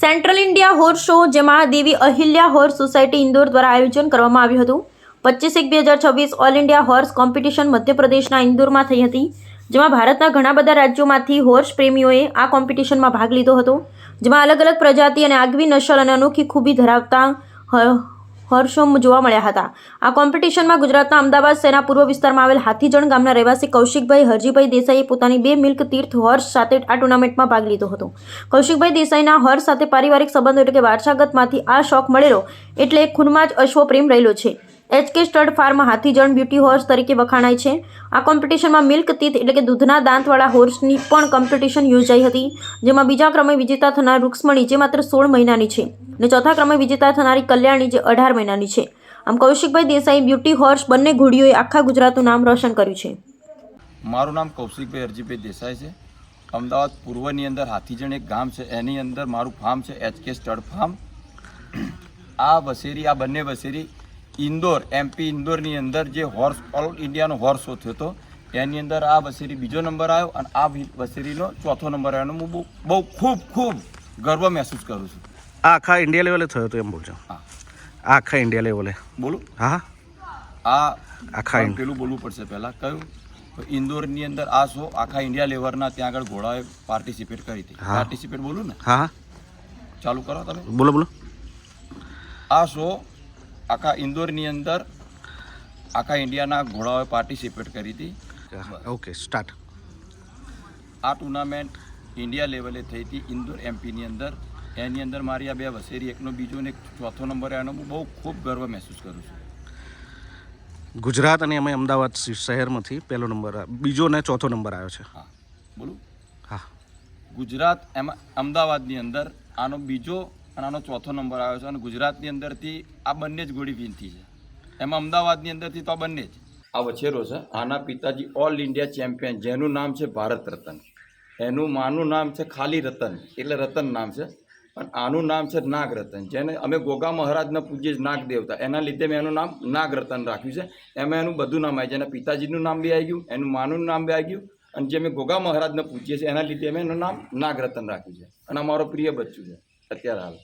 Central India horse show, જેમાં દેવી Ahilya horse society Indore દ્વારા આયોજન કરવામાં આવ્યું હતું. 25/1/2026 ઓલ ઇન્ડિયા હોર્સ કોમ્પિટિશન મધ્યપ્રદેશના ઇન્દોરમાં થઈ હતી, જેમાં ભારતના ઘણા બધા રાજ્યોમાંથી હોર્સ પ્રેમીઓએ આ કોમ્પિટિશનમાં ભાગ લીધો હતો, જેમાં અલગ અલગ પ્રજાતિ અને આગવી નસલ અને અનોખી ખૂબી ધરાવતા હોર્સો જોવા મળ્યા હતા. આ કોમ્પિટિશનમાં ગુજરાતના અમદાવાદ શહેરના પૂર્વ વિસ્તારમાં આવેલ હાથીજણ ગામના રહેવાસી કૌશિકભાઈ હરજીભાઈ દેસાઈએ પોતાની 2 મિલ્ક તીર્થ હોર્સ સાથે આ ટુર્નામેન્ટમાં ભાગ લીધો હતો. કૌશિકભાઈ દેસાઈના હોર્સ સાથે પારિવારિક સંબંધો એટલે કે વારસાગતમાંથી આ શોખ મળેલો એટલે ખૂનમાં જ અશ્વ પ્રેમ રહેલો છે. HK stud farm Hathijan beauty horse તરીકે વખાણાય છે. આ કોમ્પિટિશનમાં મિલ્ક તીર્થ એટલે કે દૂધના દાંતવાળા હોર્સની પણ કોમ્પિટિશન યોજાઈ હતી, જેમાં બીજા ક્રમે વિજેતા થનાર રૂક્ષ્મણી, જે માત્ર 16 મહિનાની છે, અને ચોથા ક્રમે વિજેતા થનારી કલ્યાણી, જે 18 મહિનાની છે. આમ કૌશિકભાઈ દેસાઈ બ્યુટી હોર્સ બંને ઘોડીઓએ આખા ગુજરાતનું નામ રોશન કર્યું છે. મારું નામ કૌશિકભાઈ હરજીભાઈ દેસાઈ છે. અમદાવાદ પૂર્વની અંદર હાથીજણ એક ગામ છે, એની અંદર મારું ફાર્મ છે HK સ્ટડ ફાર્મ. આ બંને વસેરી ઇન્દોર MP ઇન્દોરની અંદર જે હોર્સ ઓલ ઇન્ડિયાનો હોર્સ શો થયો હતો, એની અંદર આ વસેરી બીજો નંબર આવ્યો અને આ વસેરીનો ચોથો નંબર આવ્યો. હું બહુ ખૂબ ગર્વ મહેસૂસ કરું છું. આ આખા ઇન્ડિયા લેવલે થયો હતો એમ બોલજો? હા, આખા ઇન્ડિયા લેવલે બોલું? હા, આ આખા પેલું બોલવું પડશે પહેલાં. કયું? ઇન્દોરની અંદર આ શો આખા ઇન્ડિયા લેવલના ત્યાં આગળ ઘોડાએ પાર્ટિસિપેટ કરી હતી. પાર્ટિસિપેટ બોલું ને? હા, ચાલુ કરો તમે. બોલો. આ શો આખા ઇન્દોરની અંદર આખા ઇન્ડિયાના ઘોડાઓએ પાર્ટિસિપેટ કરી હતી. Okay, start. આ ટુર્નામેન્ટ ઇન્ડિયા લેવલે થઈ હતી ઇન્દોર MPની અંદર. એની અંદર મારી આ 2 વસેરી, એકનો બીજો ને ચોથો નંબર આવ્યો. હું બહુ ખૂબ ગર્વ મહેસૂસ કરું છું. ગુજરાત અને અમે અમદાવાદ શહેરમાંથી પહેલો નંબર, બીજો ને ચોથો નંબર આવ્યો છે. હા, બોલું? હા, ગુજરાત એમાં અમદાવાદની અંદર આનો બીજો અને આનો ચોથો નંબર આવ્યો છે. અને ગુજરાતની અંદરથી આ બંને જ ઘોડી વિનતી છે. એમાં અમદાવાદની અંદરથી તો આ બંને જ. આ વછેરો છે, આના પિતાજી ઓલ ઇન્ડિયા ચેમ્પિયન, જેનું નામ છે ભારત રતન. એનું માનું નામ છે ખાલી રતન, એટલે રતન નામ છે. અને આનું નામ છે નાગ રતન, જેને અમે ગોગા મહારાજના પૂજ્ય નાગ દેવતા, એના લીધે મેં એનું નામ નાગ રતન રાખ્યું છે. એમાં એનું બધું નામ આવી જાય. એના પિતાજીનું નામ બી આવી ગયું, એનું માનું નામ બી આવી ગયું, અને જે અમે ગોગા મહારાજને પૂજીએ છીએ એના લીધે અમે એનું નામ નાગ રતન રાખ્યું છે. અને અમારો પ્રિય બચ્ચું છે અત્યારે હાલ.